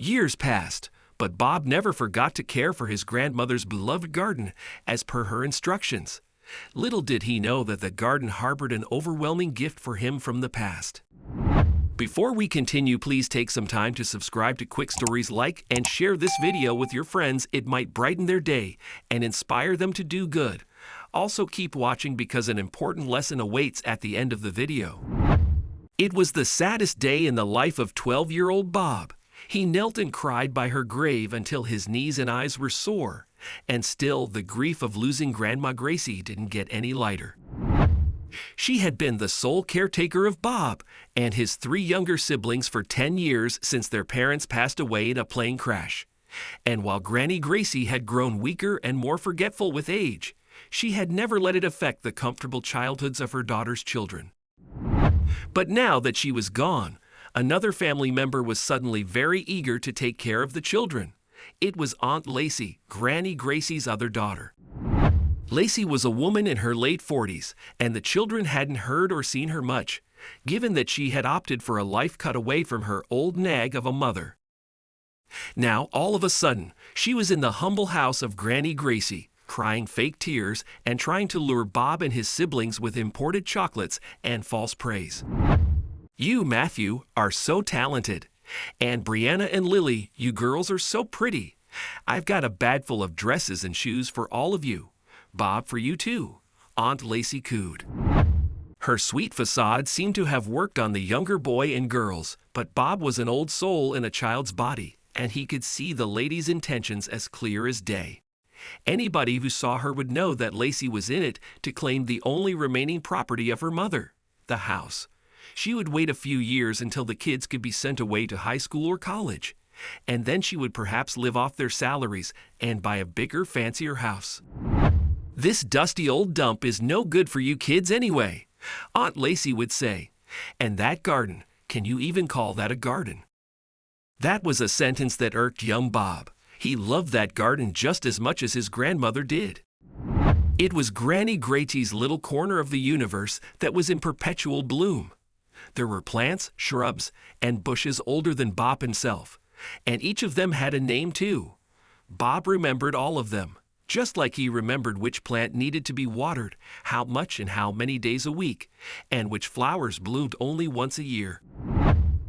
Years passed, but Bob never forgot to care for his grandmother's beloved garden as per her instructions. Little did he know that the garden harbored an overwhelming gift for him from the past. Before we continue, please take some time to subscribe to Quick Stories, like and share this video with your friends. It might brighten their day and inspire them to do good. Also keep watching because an important lesson awaits at the end of the video. It was the saddest day in the life of 12-year-old Bob. He knelt and cried by her grave until his knees and eyes were sore. And still, the grief of losing Grandma Gracie didn't get any lighter. She had been the sole caretaker of Bob and his 3 younger siblings for 10 years since their parents passed away in a plane crash. And while Granny Gracie had grown weaker and more forgetful with age, she had never let it affect the comfortable childhoods of her daughter's children. But now that she was gone, another family member was suddenly very eager to take care of the children. It was Aunt Lacey, Granny Gracie's other daughter. Lacey was a woman in her late 40s, and the children hadn't heard or seen her much, given that she had opted for a life cut away from her old nag of a mother. Now, all of a sudden, she was in the humble house of Granny Gracie, crying fake tears and trying to lure Bob and his siblings with imported chocolates and false praise. "You, Matthew, are so talented. And Brianna and Lily, you girls are so pretty. I've got a bag full of dresses and shoes for all of you. Bob, for you too," Aunt Lacey cooed. Her sweet facade seemed to have worked on the younger boy and girls, but Bob was an old soul in a child's body, and he could see the lady's intentions as clear as day. Anybody who saw her would know that Lacey was in it to claim the only remaining property of her mother, the house. She would wait a few years until the kids could be sent away to high school or college, and then she would perhaps live off their salaries and buy a bigger, fancier house. "This dusty old dump is no good for you kids anyway," Aunt Lacey would say. "And that garden, can you even call that a garden?" That was a sentence that irked young Bob. He loved that garden just as much as his grandmother did. It was Granny Gracie's little corner of the universe that was in perpetual bloom. There were plants, shrubs, and bushes older than Bob himself, and each of them had a name too. Bob remembered all of them, just like he remembered which plant needed to be watered, how much and how many days a week, and which flowers bloomed only once a year.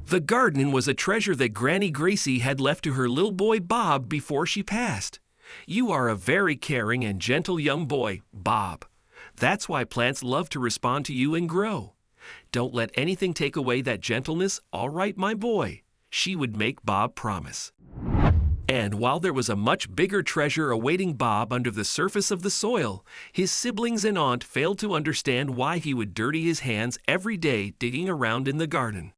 The garden was a treasure that Granny Gracie had left to her little boy Bob before she passed. "You are a very caring and gentle young boy, Bob. That's why plants love to respond to you and grow. Don't let anything take away that gentleness, all right, my boy," she would make Bob promise. And while there was a much bigger treasure awaiting Bob under the surface of the soil, his siblings and aunt failed to understand why he would dirty his hands every day digging around in the garden.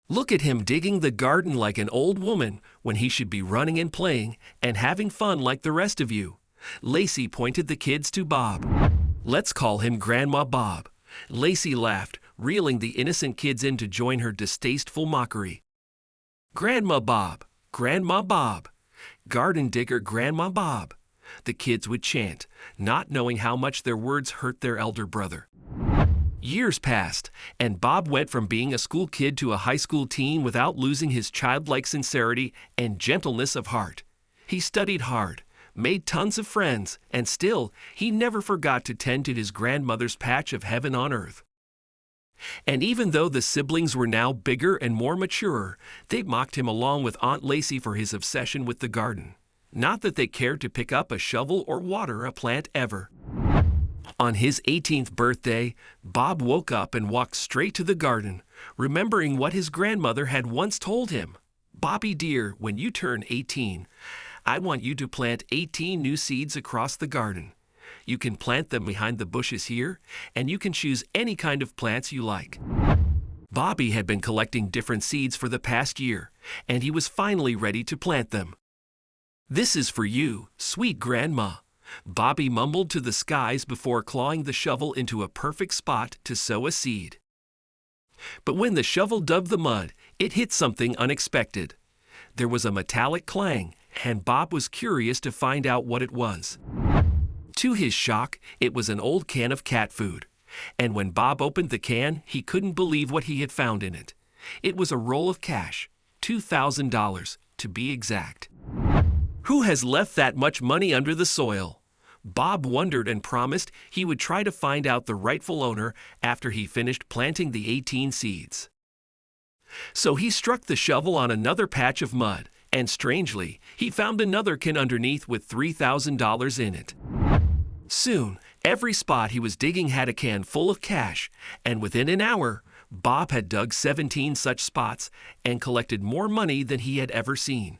"Look at him digging the garden like an old woman when he should be running and playing and having fun like the rest of you." Lacey pointed the kids to Bob. "Let's call him Grandma Bob." Lacey laughed, reeling the innocent kids in to join her distasteful mockery. "Grandma Bob, Grandma Bob, garden digger Grandma Bob," the kids would chant, not knowing how much their words hurt their elder brother. Years passed, and Bob went from being a school kid to a high school teen without losing his childlike sincerity and gentleness of heart. He studied hard, made tons of friends, and still, he never forgot to tend to his grandmother's patch of heaven on earth. And even though the siblings were now bigger and more mature, they mocked him along with Aunt Lacey for his obsession with the garden. Not that they cared to pick up a shovel or water a plant ever. On his 18th birthday, Bob woke up and walked straight to the garden, remembering what his grandmother had once told him. "Bobby dear, when you turn 18, I want you to plant 18 new seeds across the garden. You can plant them behind the bushes here, and you can choose any kind of plants you like." Bobby had been collecting different seeds for the past year, and he was finally ready to plant them. "This is for you, sweet grandma," Bobby mumbled to the skies before clawing the shovel into a perfect spot to sow a seed. But when the shovel dug the mud, it hit something unexpected. There was a metallic clang, and Bob was curious to find out what it was. To his shock, it was an old can of cat food, and when Bob opened the can, he couldn't believe what he had found in it. It was a roll of cash, $2,000, to be exact. Who has left that much money under the soil? Bob wondered and promised he would try to find out the rightful owner after he finished planting the 18 seeds. So he struck the shovel on another patch of mud, and strangely, he found another can underneath with $3,000 in it. Soon, every spot he was digging had a can full of cash, and within an hour, Bob had dug 17 such spots and collected more money than he had ever seen.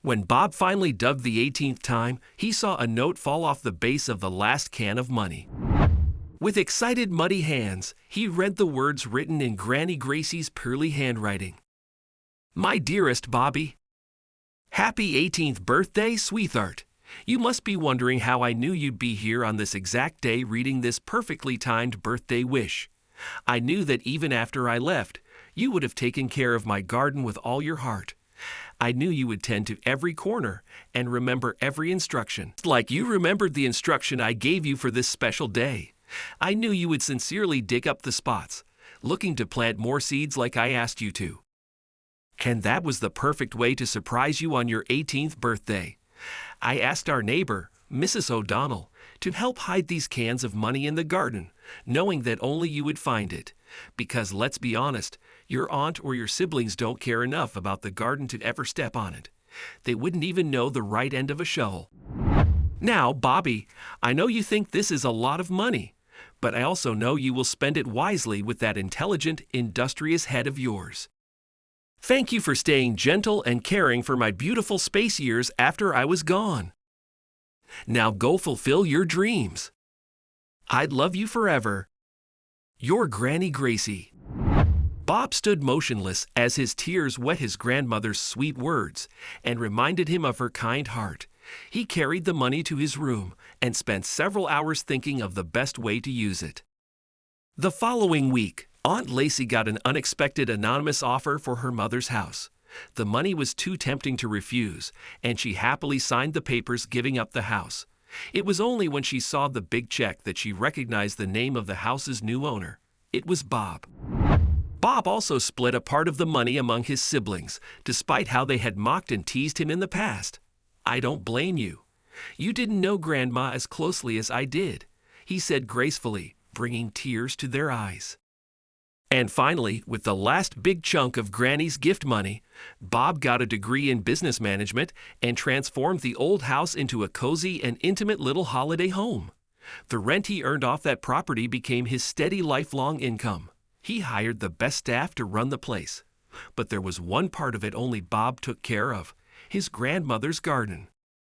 When Bob finally dug the 18th time, he saw a note fall off the base of the last can of money. With excited, muddy hands, he read the words written in Granny Gracie's pearly handwriting. My dearest Bobby, Happy 18th birthday, sweetheart. You must be wondering how I knew you'd be here on this exact day reading this perfectly timed birthday wish. I knew that even after I left, you would have taken care of my garden with all your heart. I knew you would tend to every corner and remember every instruction, like you remembered the instruction I gave you for this special day. I knew you would sincerely dig up the spots, looking to plant more seeds like I asked you to. And that was the perfect way to surprise you on your 18th birthday. I asked our neighbor, Mrs. O'Donnell, to help hide these cans of money in the garden, knowing that only you would find it. Because let's be honest, your aunt or your siblings don't care enough about the garden to ever step on it. They wouldn't even know the right end of a shovel. Now, Bobby, I know you think this is a lot of money, but I also know you will spend it wisely with that intelligent, industrious head of yours. Thank you for staying gentle and caring for my beautiful space years after I was gone. Now go fulfill your dreams. I'd love you forever. Your Granny Gracie. Bob stood motionless as his tears wet his grandmother's sweet words and reminded him of her kind heart. He carried the money to his room and spent several hours thinking of the best way to use it. The following week, Aunt Lacey got an unexpected anonymous offer for her mother's house. The money was too tempting to refuse, and she happily signed the papers giving up the house. It was only when she saw the big check that she recognized the name of the house's new owner. It was Bob. Bob also split a part of the money among his siblings, despite how they had mocked and teased him in the past. I don't blame you. You didn't know Grandma as closely as I did, he said gracefully, bringing tears to their eyes. And finally, with the last big chunk of Granny's gift money, Bob got a degree in business management and transformed the old house into a cozy and intimate little holiday home. The rent he earned off that property became his steady lifelong income. He hired the best staff to run the place. But there was one part of it only Bob took care of, his grandmother's garden.